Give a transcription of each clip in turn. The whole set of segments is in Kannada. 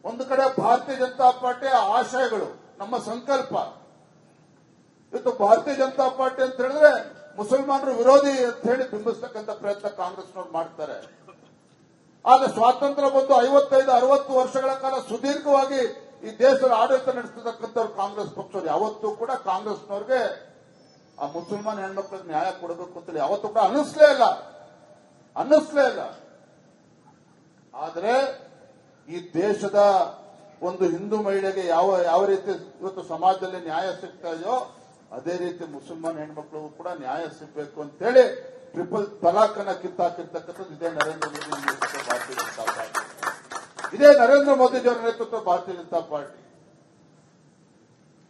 ಒಂದು ಕಡೆ ಭಾರತೀಯ ಜನತಾ ಪಾರ್ಟಿಯ ಆಶಯಗಳು, ನಮ್ಮ ಸಂಕಲ್ಪ. ಇವತ್ತು ಭಾರತೀಯ ಜನತಾ ಪಾರ್ಟಿ ಅಂತ ಹೇಳಿದ್ರೆ ಮುಸಲ್ಮಾನರು ವಿರೋಧಿ ಅಂತ ಹೇಳಿ ಬಿಂಬಿಸ್ತಕ್ಕಂಥ ಪ್ರಯತ್ನ ಕಾಂಗ್ರೆಸ್ನವ್ರು ಮಾಡ್ತಾರೆ. ಆದ್ರೆ ಸ್ವಾತಂತ್ರ್ಯ ಬಂದು 55-60 ವರ್ಷಗಳ ಕಾಲ ಸುದೀರ್ಘವಾಗಿ ಈ ದೇಶದ ಆಡಳಿತ ನಡೆಸತಕ್ಕಂಥವ್ರು ಕಾಂಗ್ರೆಸ್ ಪಕ್ಷರು. ಯಾವತ್ತೂ ಕೂಡ ಕಾಂಗ್ರೆಸ್ನವ್ರಿಗೆ ಆ ಮುಸಲ್ಮಾನ್ ಹೆಣ್ಮಕ್ಳಿಗೆ ನ್ಯಾಯ ಕೊಡಬೇಕು ಅಂತ ಯಾವತ್ತೂ ಕೂಡ ಅನ್ನಿಸ್ಲೇ ಇಲ್ಲ. ಆದ್ರೆ ಈ ದೇಶದ ಒಂದು ಹಿಂದೂ ಮಹಿಳೆಗೆ ಯಾವ ರೀತಿ ಇವತ್ತು ಸಮಾಜದಲ್ಲಿ ನ್ಯಾಯ ಸಿಗ್ತಾ ಇದೆಯೋ ಅದೇ ರೀತಿ ಮುಸಲ್ಮಾನ್ ಹೆಣ್ಮಕ್ಳಿಗೂ ಕೂಡ ನ್ಯಾಯ ಸಿಗಬೇಕು ಅಂತ ಹೇಳಿ ಟ್ರಿಪಲ್ ತಲಾಕ್ ಅನ್ನ ಕಿತ್ತಾಕಿರ್ತಕ್ಕಂಥದ್ದು ಇದೇ ನರೇಂದ್ರ ಮೋದಿ ನೇತೃತ್ವ ಭಾರತೀಯ ಜನತಾ ಪಾರ್ಟಿ. ಇದೇ ನರೇಂದ್ರ ಮೋದಿಜಿಯವರ ನೇತೃತ್ವ ಭಾರತೀಯ ಜನತಾ ಪಾರ್ಟಿ.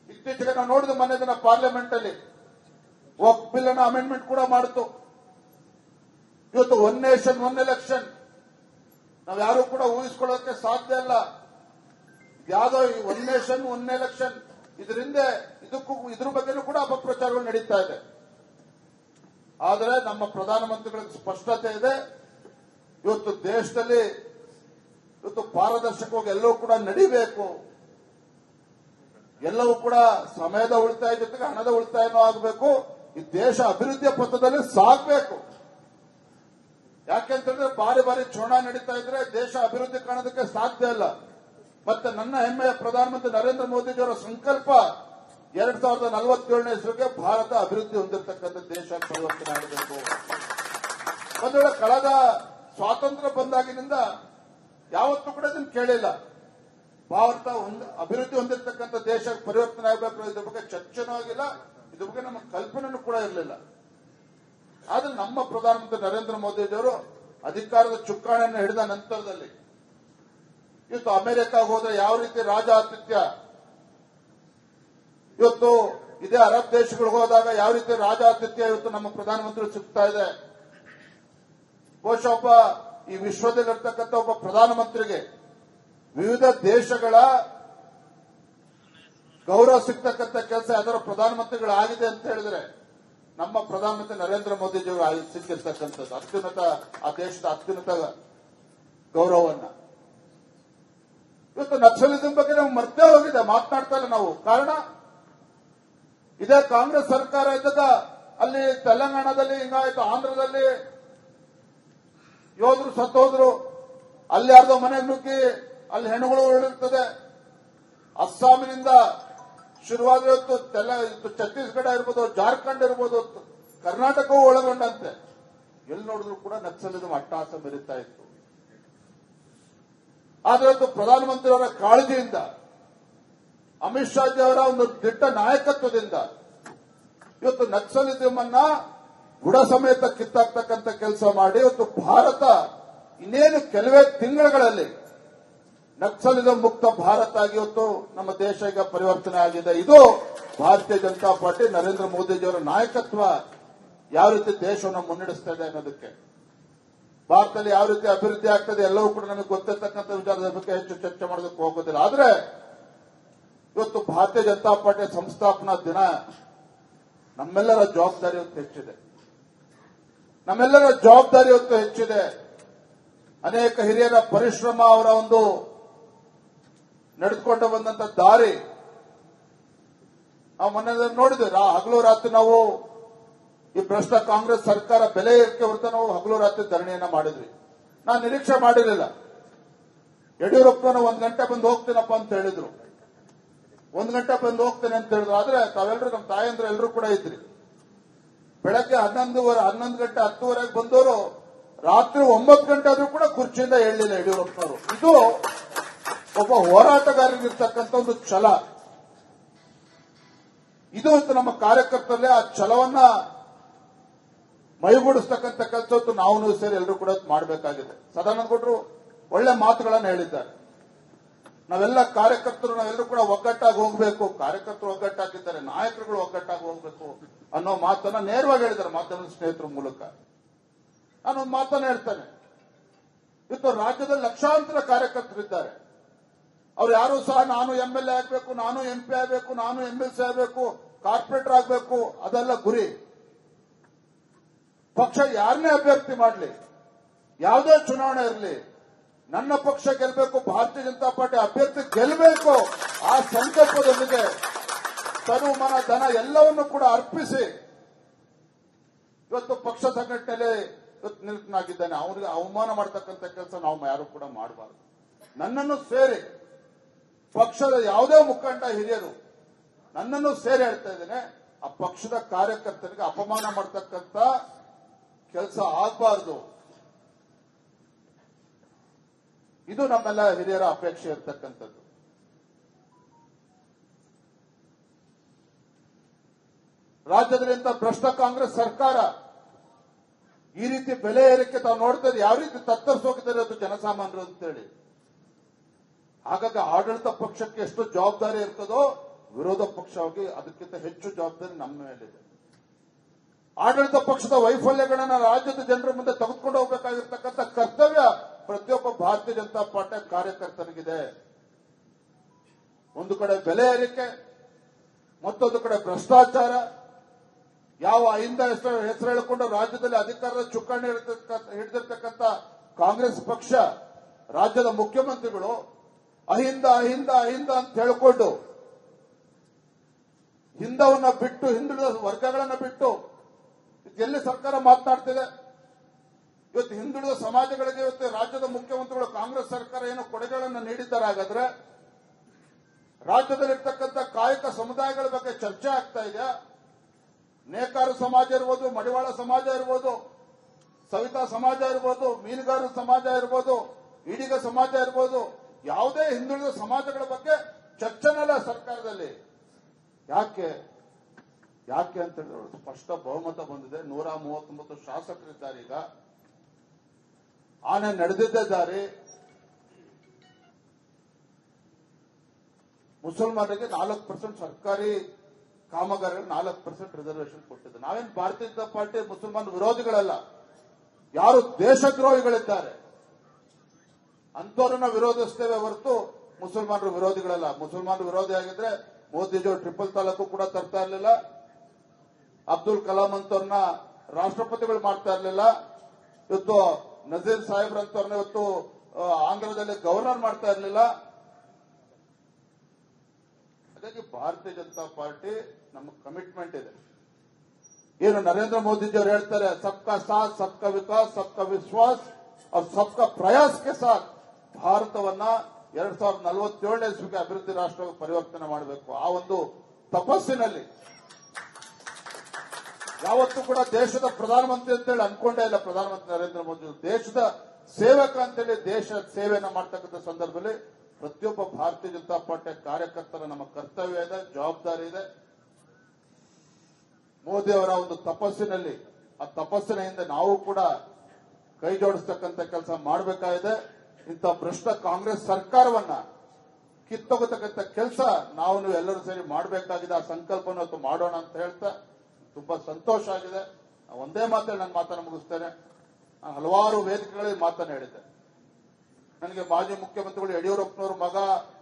ಇತ್ತೀಚೆಗೆ ನಾವು ನೋಡಿದ ಮೊನ್ನೆ ದಿನ ಪಾರ್ಲಿಮೆಂಟ್ ಅಲ್ಲಿ ವಕ್ಫ್ ಬಿಲ್ ಅನ್ನು ಅಮೆಂಡ್ಮೆಂಟ್ ಕೂಡ ಮಾಡಿತು. ಇವತ್ತು ಒನ್ ನೇಷನ್ ಒನ್ ಎಲೆಕ್ಷನ್ ನಾವು ಯಾರು ಕೂಡ ಊಹಿಸಿಕೊಳ್ಳೋಕೆ ಸಾಧ್ಯ ಇಲ್ಲ. ಯಾವುದೋ ಈ ಒನ್ ನೇಷನ್ ಒನ್ ಎಲೆಕ್ಷನ್ ಇದರಿಂದ ಇದ್ರ ಬಗ್ಗೆನೂ ಕೂಡ ಅಪಪ್ರಚಾರಗಳು ನಡೀತಾ ಇದೆ. ಆದರೆ ನಮ್ಮ ಪ್ರಧಾನಮಂತ್ರಿಗಳಿಗೆ ಸ್ಪಷ್ಟತೆ ಇದೆ. ಇವತ್ತು ದೇಶದಲ್ಲಿ ಇವತ್ತು ಪಾರದರ್ಶಕವಾಗಿ ಎಲ್ಲವೂ ಕೂಡ ನಡಿಬೇಕು, ಎಲ್ಲವೂ ಕೂಡ ಸಮಯದ ಉಳಿತಾಯ ಜೊತೆಗೆ ಹಣದ ಉಳಿತಾಯನೂ ಆಗಬೇಕು. ಈ ದೇಶ ಅಭಿವೃದ್ಧಿಯ ಪಥದಲ್ಲಿ ಸಾಗಬೇಕು. ಯಾಕೆಂತಂದ್ರೆ ಬಾರಿ ಚುನಾವಣೆ ನಡೀತಾ ಇದ್ರೆ ದೇಶ ಅಭಿವೃದ್ಧಿ ಕಾಣೋದಕ್ಕೆ ಸಾಧ್ಯ ಇಲ್ಲ. ಮತ್ತೆ ನನ್ನ ಹೆಮ್ಮೆಯ ಪ್ರಧಾನಮಂತ್ರಿ ನರೇಂದ್ರ ಮೋದಿಜಿಯವರ ಸಂಕಲ್ಪ 2047ನೇ ಇಸ್ವಿಗೆ ಭಾರತ ಅಭಿವೃದ್ಧಿ ಹೊಂದಿರತಕ್ಕಂಥ ದೇಶ ಪರಿವರ್ತನೆ ಆಗಬೇಕು. ಒಂದು ವೇಳೆ ಕಳೆದ ಸ್ವಾತಂತ್ರ್ಯ ಬಂದಾಗಿನಿಂದ ಯಾವತ್ತೂ ಕೂಡ ಇದನ್ನು ಕೇಳಿಲ್ಲ. ಭಾರತ ಅಭಿವೃದ್ಧಿ ಹೊಂದಿರತಕ್ಕಂಥ ದೇಶ ಪರಿವರ್ತನೆ ಆಗಬೇಕು, ಇದ್ರ ಬಗ್ಗೆ ಚರ್ಚೆನೂ ಆಗಿಲ್ಲ, ಇದ್ರ ಬಗ್ಗೆ ನಮ್ಮ ಕಲ್ಪನೆನೂ ಕೂಡ ಇರಲಿಲ್ಲ. ಆದ್ರೆ ನಮ್ಮ ಪ್ರಧಾನಮಂತ್ರಿ ನರೇಂದ್ರ ಮೋದಿಜಿಯವರು ಅಧಿಕಾರದ ಚುಕ್ಕಾಣಿಯನ್ನು ಹಿಡಿದ ನಂತರದಲ್ಲಿ ಇವತ್ತು ಅಮೆರಿಕಾಗ ಹೋದ್ರೆ ಯಾವ ರೀತಿ ರಾಜಾತಿಥ್ಯ, ಇವತ್ತು ಇದೇ ಅರಬ್ ದೇಶಗಳಿಗೆ ಹೋದಾಗ ಯಾವ ರೀತಿ ರಾಜಾತಿಥ್ಯ ಇವತ್ತು ನಮ್ಮ ಪ್ರಧಾನಮಂತ್ರಿ ಸಿಗ್ತಾ ಇದೆ. ಬಹುಶಃ ಒಬ್ಬ ಈ ವಿಶ್ವದಲ್ಲಿರ್ತಕ್ಕಂಥ ಒಬ್ಬ ಪ್ರಧಾನಮಂತ್ರಿಗೆ ವಿವಿಧ ದೇಶಗಳ ಗೌರವ ಸಿಗ್ತಕ್ಕಂಥ ಕೆಲಸ ಯಾವ್ದಾರ ಪ್ರಧಾನಮಂತ್ರಿಗಳಾಗಿದೆ ಅಂತ ಹೇಳಿದ್ರೆ ನಮ್ಮ ಪ್ರಧಾನಮಂತ್ರಿ ನರೇಂದ್ರ ಮೋದಿಜಿಯವರು ಸಿಕ್ಕಿರ್ತಕ್ಕಂಥದ್ದು ಅತ್ಯುನ್ನತ, ಆ ದೇಶದ ಅತ್ಯುನ್ನತ ಗೌರವವನ್ನ. ಇವತ್ತು ನಕ್ಸಲಿಸಂ ಬಗ್ಗೆ ನಾವು ಮರ್ತೇ ಹೋಗಿದೆ, ಮಾತನಾಡ್ತಾ ಇಲ್ಲ ನಾವು. ಕಾರಣ ಇದೇ ಕಾಂಗ್ರೆಸ್ ಸರ್ಕಾರ ಇದ್ದಾಗ ಅಲ್ಲಿ ತೆಲಂಗಾಣದಲ್ಲಿ ಹಿಂಗಾಯ್ತು, ಆಂಧ್ರದಲ್ಲಿ ಯೋಧರು ಸತ್ತೋದ್ರು, ಅಲ್ಲಿ ಯಾರ್ದೋ ಮನೆಗೆ ನುಗ್ಗಿ ಅಲ್ಲಿ ಹೆಣ್ಣುಗಳು ಉಳಿರ್ತದೆ. ಅಸ್ಸಾಮಿನಿಂದ ಶುರುವಾದ ಇವತ್ತು ಛತ್ತೀಸ್ಗಢ ಇರ್ಬೋದು, ಜಾರ್ಖಂಡ್ ಇರ್ಬೋದು, ಕರ್ನಾಟಕವೂ ಒಳಗೊಂಡಂತೆ ಎಲ್ಲಿ ನೋಡಿದ್ರು ಕೂಡ ನಕ್ಸಲಿಸಂ ಅಟ್ಟಹಾಸ ಮೆರೀತಾ ಇತ್ತು. ಆದ್ರೆ ಇವತ್ತು ಪ್ರಧಾನಮಂತ್ರಿಯವರ ಕಾಳಜಿಯಿಂದ, ಅಮಿತ್ ಶಾ ಅವರ ಒಂದು ದಿಟ್ಟ ನಾಯಕತ್ವದಿಂದ ಇವತ್ತು ನಕ್ಸಲಿಸಂ ಅನ್ನ ಬುಡ ಸಮೇತ ಕಿತ್ತಾಕ್ತಕ್ಕಂಥ ಕೆಲಸ ಮಾಡಿ ಇವತ್ತು ಭಾರತ ಇನ್ನೇನು ಕೆಲವೇ ತಿಂಗಳುಗಳಲ್ಲಿ ನಕ್ಸಲಿಸಂ ಮುಕ್ತ ಭಾರತ ಆಗಿ ಇವತ್ತು ನಮ್ಮ ದೇಶ ಈಗ ಪರಿವರ್ತನೆ ಆಗಿದೆ. ಇದು ಭಾರತೀಯ ಜನತಾ ಪಾರ್ಟಿ ನರೇಂದ್ರ ಮೋದಿಜಿಯವರ ನಾಯಕತ್ವ ಯಾವ ರೀತಿ ದೇಶವನ್ನು ಮುನ್ನಡೆಸ್ತಾ ಇದೆ ಅನ್ನೋದಕ್ಕೆ. ಭಾರತದಲ್ಲಿ ಯಾವ ರೀತಿ ಅಭಿವೃದ್ಧಿ ಆಗ್ತದೆ ಎಲ್ಲವೂ ಕೂಡ ನಮಗೆ ಗೊತ್ತಿರ್ತಕ್ಕಂಥ ವಿಚಾರದ ಬಗ್ಗೆ ಹೆಚ್ಚು ಚರ್ಚೆ ಮಾಡೋದಕ್ಕೆ ಹೋಗೋದಿಲ್ಲ. ಆದ್ರೆ ಇವತ್ತು ಭಾರತೀಯ ಜನತಾ ಪಾರ್ಟಿಯ ಸಂಸ್ಥಾಪನಾ ದಿನ ನಮ್ಮೆಲ್ಲರ ಜವಾಬ್ದಾರಿ ಇವತ್ತು ಹೆಚ್ಚಿದೆ. ಅನೇಕ ಹಿರಿಯರ ಪರಿಶ್ರಮ, ಅವರ ಒಂದು ನಡೆದುಕೊಂಡು ಬಂದಂತ ದಾರಿ ನಾವು ಮೊನ್ನೆ ನೋಡಿದ್ವಿ. ಹಗಲು ರಾತ್ರಿ ನಾವು ಈ ಭ್ರಷ್ಟ ಕಾಂಗ್ರೆಸ್ ಸರ್ಕಾರ ಬೆಲೆ ಏರಿಕೆ ಹೊರತು ನಾವು ಹಗಲು ರಾತ್ರಿ ಧರಣಿಯನ್ನ ಮಾಡಿದ್ವಿ. ನಾನು ನಿರೀಕ್ಷೆ ಮಾಡಿರಲಿಲ್ಲ. ಯಡಿಯೂರಪ್ಪನ 1 ಗಂಟೆ ಬಂದು ಹೋಗ್ತೀನಪ್ಪ ಅಂತ ಹೇಳಿದ್ರು, 1 ಗಂಟೆ ಬಂದು ಹೋಗ್ತೇನೆ ಅಂತ ಹೇಳಿದ್ರು. ಆದ್ರೆ ತಾವೆಲ್ಲರೂ ನಮ್ಮ ತಾಯಂದ್ರು ಎಲ್ಲರೂ ಕೂಡ ಇದ್ರಿ. ಬೆಳಗ್ಗೆ 11 ಗಂಟೆ 10:30 ಬಂದವರು ರಾತ್ರಿ 9 ಗಂಟೆ ಆದ್ರೂ ಕೂಡ ಕುರ್ಚಿಯಿಂದ ಹೇಳಲಿಲ್ಲ ಯಡಿಯೂರಪ್ಪನವರು. ಇದು ಒಬ್ಬ ಹೋರಾಟಗಾರರಿಗಿರ್ತಕ್ಕಂಥ ಒಂದು ಛಲ. ಇದು ನಮ್ಮ ಕಾರ್ಯಕರ್ತರಲ್ಲಿ ಆ ಛಲವನ್ನ ಮೈಗೂಡಿಸ್ತಕ್ಕಂಥ ಕೆಲಸ ನಾವು ಸೇರಿ ಎಲ್ಲರೂ ಕೂಡ ಮಾಡಬೇಕಾಗಿದೆ. ಸದಾನಂದ ಗೌಡರು ಒಳ್ಳೆ ಮಾತುಗಳನ್ನು ಹೇಳಿದ್ದಾರೆ. ನಾವೆಲ್ಲ ಕಾರ್ಯಕರ್ತರು ನಾವೆಲ್ಲರೂ ಕೂಡ ಒಗ್ಗಟ್ಟಾಗಿ ಹೋಗಬೇಕು. ಕಾರ್ಯಕರ್ತರು ಒಗ್ಗಟ್ಟಾಗಿದ್ದಾರೆ, ನಾಯಕರುಗಳು ಒಗ್ಗಟ್ಟಾಗಿ ಹೋಗಬೇಕು ಅನ್ನೋ ಮಾತನ್ನ ನೇರವಾಗಿ ಹೇಳಿದ್ದಾರೆ ಮಾಧ್ಯಮದ ಸ್ನೇಹಿತರ ಮೂಲಕ. ನಾನೊಂದು ಮಾತನ್ನ ಹೇಳ್ತೇನೆ. ಇವತ್ತು ರಾಜ್ಯದಲ್ಲಿ ಲಕ್ಷಾಂತರ ಕಾರ್ಯಕರ್ತರಿದ್ದಾರೆ. ಅವ್ರು ಯಾರು ಸಹ ನಾನು MLA ಆಗಬೇಕು, ನಾನು MP ಆಗಬೇಕು, ನಾನು MLC ಆಗಬೇಕು, ಕಾರ್ಪೊರೇಟರ್ ಆಗಬೇಕು ಅದೆಲ್ಲ ಗುರಿ. ಪಕ್ಷ ಯಾರನ್ನೇ ಅಭ್ಯರ್ಥಿ ಮಾಡಲಿ, ಯಾವುದೇ ಚುನಾವಣೆ ಇರಲಿ, ನನ್ನ ಪಕ್ಷ ಗೆಲ್ಲಬೇಕು, ಭಾರತೀಯ ಜನತಾ ಪಾರ್ಟಿ ಅಭ್ಯರ್ಥಿ ಗೆಲ್ಲಬೇಕು. ಆ ಸಂಕಲ್ಪದೊಂದಿಗೆ ತನು ಮನ ಧನ ಎಲ್ಲವನ್ನು ಕೂಡ ಅರ್ಪಿಸಿ ಇವತ್ತು ಪಕ್ಷ ಸಂಘಟನೆಯಲ್ಲಿ ಇವತ್ತು ನಿರತನಾಗಿದ್ದಾನೆ. ಅವನಿಗೆ ಅವಮಾನ ಮಾಡತಕ್ಕಂಥ ಕೆಲಸ ನಾವು ಯಾರು ಕೂಡ ಮಾಡಬಾರದು. ನನ್ನನ್ನು ಸೇರಿ ಪಕ್ಷದ ಯಾವುದೇ ಮುಖಂಡ ಹಿರಿಯರು ನನ್ನನ್ನು ಸೇರಿ ಹೇಳ್ತಾ ಇದ್ದೇನೆ, ಆ ಪಕ್ಷದ ಕಾರ್ಯಕರ್ತರಿಗೆ ಅಪಮಾನ ಮಾಡತಕ್ಕಂಥ ಕೆಲಸ ಆಗಬಾರದು. ಇದು ನಮ್ಮೆಲ್ಲ ಹಿರಿಯರ ಅಪೇಕ್ಷೆ ಇರತಕ್ಕಂಥದ್ದು. ರಾಜ್ಯದಲ್ಲಿಂದ ಭ್ರಷ್ಟ ಕಾಂಗ್ರೆಸ್ ಸರ್ಕಾರ ಈ ರೀತಿ ಬೆಲೆ ಏರಿಕೆ ತಾವು ನೋಡ್ತಾ ಇದ್ದೀವಿ. ಯಾವ ರೀತಿ ತತ್ತರಿಸೋಗಿದ್ದಾರೆ ಅದು ಜನಸಾಮಾನ್ಯರು ಅಂತೇಳಿ. ಹಾಗಾಗಿ ಆಡಳಿತ ಪಕ್ಷಕ್ಕೆ ಎಷ್ಟು ಜವಾಬ್ದಾರಿ ಇರ್ತದೋ ವಿರೋಧ ಪಕ್ಷವಾಗಿ ಅದಕ್ಕಿಂತ ಹೆಚ್ಚು ಜವಾಬ್ದಾರಿ ನಮ್ಮ ಮೇಲಿದೆ. ಆಡಳಿತ ಪಕ್ಷದ ವೈಫಲ್ಯಗಳನ್ನ ರಾಜ್ಯದ ಜನರ ಮುಂದೆ ತೆಗೆದುಕೊಂಡು ಹೋಗಬೇಕಾಗಿರ್ತಕ್ಕಂಥ ಕರ್ತವ್ಯ ಪ್ರತಿಯೊಬ್ಬ ಭಾರತೀಯ ಜನತಾ ಪಾರ್ಟಿ ಕಾರ್ಯಕರ್ತರಿಗಿದೆ. ಒಂದು ಕಡೆ ಬೆಲೆ ಏರಿಕೆ, ಮತ್ತೊಂದು ಕಡೆ ಭ್ರಷ್ಟಾಚಾರ. ಯಾವ ಅಹಿಂದ ಹೆಸರು ಹೇಳಿಕೊಂಡು ರಾಜ್ಯದಲ್ಲಿ ಅಧಿಕಾರದ ಚುಕ್ಕಾಣಿ ಹಿಡಿದಿರ್ತಕ್ಕಂಥ ಕಾಂಗ್ರೆಸ್ ಪಕ್ಷ, ರಾಜ್ಯದ ಮುಖ್ಯಮಂತ್ರಿಗಳು ಅಹಿಂದ ಅಹಿಂದ ಅಹಿಂದ ಅಂತ ಹೇಳಿಕೊಂಡು ಹಿಂದವನ್ನ ಬಿಟ್ಟು, ಹಿಂದುಳಿದ ವರ್ಗಗಳನ್ನ ಬಿಟ್ಟು ಎಲ್ಲಿ ಸರ್ಕಾರ ಮಾತನಾಡ್ತಿದೆ? ಇವತ್ತು ಹಿಂದುಳಿದ ಸಮಾಜಗಳಿಗೆ ಇವತ್ತು ರಾಜ್ಯದ ಮುಖ್ಯಮಂತ್ರಿಗಳು ಕಾಂಗ್ರೆಸ್ ಸರ್ಕಾರ ಏನು ಕೊಡುಗೆಗಳನ್ನು ನೀಡಿದ್ದಾರೆ. ಹಾಗಾದ್ರೆ ರಾಜ್ಯದಲ್ಲಿರ್ತಕ್ಕಂಥ ಕಾಯಕ ಸಮುದಾಯಗಳ ಬಗ್ಗೆ ಚರ್ಚೆ ಆಗ್ತಾ ಇದೆಯಾ? ನೇಕಾರ ಸಮಾಜ ಇರ್ಬೋದು, ಮಡಿವಾಳ ಸಮಾಜ ಇರ್ಬೋದು, ಸವಿತಾ ಸಮಾಜ ಇರ್ಬೋದು, ಮೀನುಗಾರರ ಸಮಾಜ ಇರ್ಬೋದು, ಈಡಿಗ ಸಮಾಜ ಇರ್ಬೋದು, ಯಾವುದೇ ಹಿಂದುಳಿದ ಸಮಾಜಗಳ ಬಗ್ಗೆ ಚರ್ಚೆನಲ್ಲ ಸರ್ಕಾರದಲ್ಲಿ. ಯಾಕೆ ಅಂತ ಹೇಳಿದ್ರೆ ಸ್ಪಷ್ಟ ಬಹುಮತ ಬಂದಿದೆ. 139 ಶಾಸಕರಿದ್ದಾರೆ. ಈಗ ಆನೆ ನಡೆದಿದ್ದೇ ದಾರಿ. ಮುಸಲ್ಮಾನರಿಗೆ 4% ಸರ್ಕಾರಿ ಕಾಮಗಾರಿಗಳು 4% ರಿಸರ್ವೇಶನ್ ಕೊಟ್ಟಿದೆ. ನಾವೇನು ಭಾರತೀಯ ಜನತಾ ಪಾರ್ಟಿ ಮುಸಲ್ಮಾನ ವಿರೋಧಿಗಳಲ್ಲ, ಯಾರು ದೇಶದ್ರೋಹಿಗಳಿದ್ದಾರೆ ಅಂತವರನ್ನ ವಿರೋಧಿಸ್ತೇವೆ ಹೊರತು ಮುಸಲ್ಮಾನರು ವಿರೋಧಿಗಳಲ್ಲ. ಮುಸಲ್ಮಾನರು ವಿರೋಧಿ ಆಗಿದ್ರೆ ಮೋದಿಜಿಯವರು ಟ್ರಿಪಲ್ ತಾಲೂಕು ಕೂಡ ತರ್ತಾ ಇರಲಿಲ್ಲ. ಅಬ್ದುಲ್ ಕಲಾಂ ಅಂತವ್ರನ್ನ ರಾಷ್ಟ್ರಪತಿಗಳು ಮಾಡ್ತಾ ಇರಲಿಲ್ಲ. ಇವತ್ತು ನಜೀರ್ ಸಾಹೇಬ್ರಂತವ್ರನ್ನ ಇವತ್ತು ಆಂಧ್ರದಲ್ಲಿ ಗವರ್ನರ್ ಮಾಡ್ತಾ ಇರಲಿಲ್ಲ. ಹಾಗಾಗಿ ಭಾರತೀಯ ಜನತಾ ಪಾರ್ಟಿ ನಮ್ಮ ಕಮಿಟ್ಮೆಂಟ್ ಇದೆ. ಏನು ನರೇಂದ್ರ ಮೋದಿಜಿಯವರು ಹೇಳ್ತಾರೆ, ಸಬ್ಕಾ ಸಾಥ್, ಸಬ್ಕಾ ವಿಕಾಸ್, ಸಬ್ಕಾ ವಿಶ್ವಾಸ್ और सबका प्रयास के साथ ಭಾರತವನ್ನ 2047ನೇ ಇಸ್ವಿಗೆ ಅಭಿವೃದ್ಧಿ ರಾಷ್ಟ್ರವಾಗಿ ಪರಿವರ್ತನೆ ಮಾಡಬೇಕು. ಆ ಒಂದು ತಪಸ್ಸಿನಲ್ಲಿ ಯಾವತ್ತೂ ಕೂಡ ದೇಶದ ಪ್ರಧಾನಮಂತ್ರಿ ಅಂತೇಳಿ ಅನ್ಕೊಂಡೇ ಇಲ್ಲ ಪ್ರಧಾನಮಂತ್ರಿ ನರೇಂದ್ರ ಮೋದಿ. ದೇಶದ ಸೇವಕ ಅಂತೇಳಿ ದೇಶ ಸೇವೆಯನ್ನ ಮಾಡ್ತಕ್ಕಂಥ ಸಂದರ್ಭದಲ್ಲಿ ಪ್ರತಿಯೊಬ್ಬ ಭಾರತೀಯ ಜನತಾ ಪಾರ್ಟಿಯ ಕಾರ್ಯಕರ್ತರ ನಮ್ಮ ಕರ್ತವ್ಯ ಇದೆ, ಜವಾಬ್ದಾರಿ ಇದೆ. ಮೋದಿ ಅವರ ಒಂದು ತಪಸ್ಸಿನಲ್ಲಿ, ಆ ತಪಸ್ಸಿನ ಹಿಂದೆ ನಾವು ಕೂಡ ಕೈ ಜೋಡಿಸ್ತಕ್ಕಂಥ ಕೆಲಸ ಮಾಡಬೇಕಾಗಿದೆ. ಇಂಥ ಭ್ರಷ್ಟ ಕಾಂಗ್ರೆಸ್ ಸರ್ಕಾರವನ್ನ ಕಿತ್ತೊಗತಕ್ಕಂಥ ಕೆಲಸ ನಾವು ಎಲ್ಲರೂ ಸೇರಿ ಮಾಡಬೇಕಾಗಿದೆ. ಆ ಸಂಕಲ್ಪವನ್ನು ಮಾಡೋಣ ಅಂತ ಹೇಳ್ತಾ ತುಂಬಾ ಸಂತೋಷ ಆಗಿದೆ. ಒಂದೇ ಮಾತಲ್ಲಿ ನಾನು ಮಾತನ್ನು ಮುಗಿಸ್ತೇನೆ. ನಾನು ಹಲವಾರು ವೇದಿಕೆಗಳಲ್ಲಿ ಮಾತನ್ನು ಹೇಳಿದ್ದೆ. ನನಗೆ ಮಾಜಿ ಮುಖ್ಯಮಂತ್ರಿಗಳು ಯಡಿಯೂರಪ್ಪನವ್ರ ಮಗ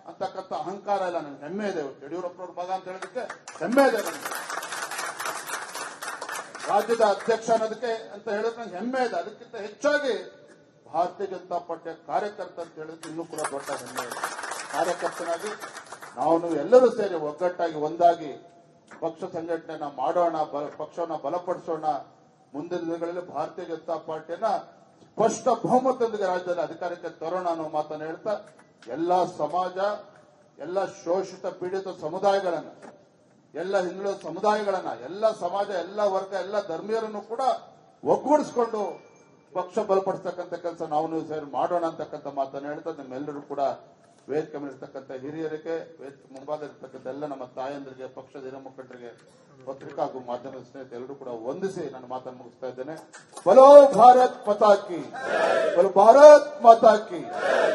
ಅಂತಕ್ಕಂಥ ಅಹಂಕಾರ ಇಲ್ಲ, ನನಗೆ ಹೆಮ್ಮೆ ಇದೆ. ಯಡಿಯೂರಪ್ಪನವ್ರ ಮಗ ಅಂತ ಹೇಳೋದಕ್ಕೆ ಹೆಮ್ಮೆ ಇದೆ ನನಗೆ. ರಾಜ್ಯದ ಅಧ್ಯಕ್ಷ ಅನ್ನೋದಕ್ಕೆ ಅಂತ ಹೇಳೋದಕ್ಕೆ ನನಗೆ ಹೆಮ್ಮೆ ಇದೆ. ಅದಕ್ಕಿಂತ ಹೆಚ್ಚಾಗಿ ಭಾರತೀಯ ಜನತಾ ಪಾರ್ಟಿಯ ಕಾರ್ಯಕರ್ತ ಅಂತ ಹೇಳೋದಕ್ಕೆ ಇನ್ನೂ ಕೂಡ ದೊಡ್ಡ ಹೆಮ್ಮೆ ಇದೆ. ಕಾರ್ಯಕರ್ತನಾಗಿ ನಾವು ಎಲ್ಲರೂ ಸೇರಿ ಒಗ್ಗಟ್ಟಾಗಿ ಒಂದಾಗಿ ಪಕ್ಷ ಸಂಘಟನೆಯನ್ನ ಮಾಡೋಣ, ಪಕ್ಷವನ್ನ ಬಲಪಡಿಸೋಣ. ಮುಂದಿನ ದಿನಗಳಲ್ಲಿ ಭಾರತೀಯ ಜನತಾ ಪಾರ್ಟಿಯನ್ನ ಸ್ಪಷ್ಟ ಬಹುಮತದೊಂದಿಗೆ ರಾಜ್ಯದಲ್ಲಿ ಅಧಿಕಾರಕ್ಕೆ ತರೋಣ ಅನ್ನೋ ಮಾತನ್ನು ಹೇಳ್ತಾ ಎಲ್ಲ ಸಮಾಜ, ಎಲ್ಲ ಶೋಷಿತ ಪೀಡಿತ ಸಮುದಾಯಗಳನ್ನ, ಎಲ್ಲ ಹಿಂದುಳಿದ ಸಮುದಾಯಗಳನ್ನ, ಎಲ್ಲ ಸಮಾಜ, ಎಲ್ಲ ವರ್ಗ, ಎಲ್ಲ ಧರ್ಮೀಯರನ್ನು ಕೂಡ ಒಗ್ಗೂಡಿಸಿಕೊಂಡು ಪಕ್ಷ ಬಲಪಡಿಸ್ತಕ್ಕಂಥ ಕೆಲಸ ನಾವು ಸೇರಿ ಮಾಡೋಣ ಅಂತಕ್ಕಂಥ ಮಾತನ್ನು ಹೇಳ್ತಾ ನಿಮ್ಮೆಲ್ಲರೂ ಕೂಡ ವೇದಿಕೆ ಮೇಲಿರ್ತಕ್ಕಂಥ ಹಿರಿಯರಿಗೆ, ವೇದಿಕೆ ಮುಂಭಾಗದಲ್ಲಿರ್ತಕ್ಕಂಥ ಎಲ್ಲ ನಮ್ಮ ತಾಯಂದರಿಗೆ, ಪಕ್ಷದ ಹಿರಿಯ ಮುಖಂಡರಿಗೆ, ಪತ್ರಿಕಾ ಹಾಗೂ ಮಾಧ್ಯಮದ ಸ್ನೇಹಿತರು ಎಲ್ಲರೂ ಕೂಡ ವಂದಿಸಿ ನನ್ನ ಮಾತನ್ನು ಮುಗಿಸ್ತಾ ಇದ್ದೇನೆ. ಬಲೋ ಭಾರತ್ ಮಾತಾ ಕಿ, ಬಲೋ ಭಾರತ್ ಮಾತಾ ಕಿ.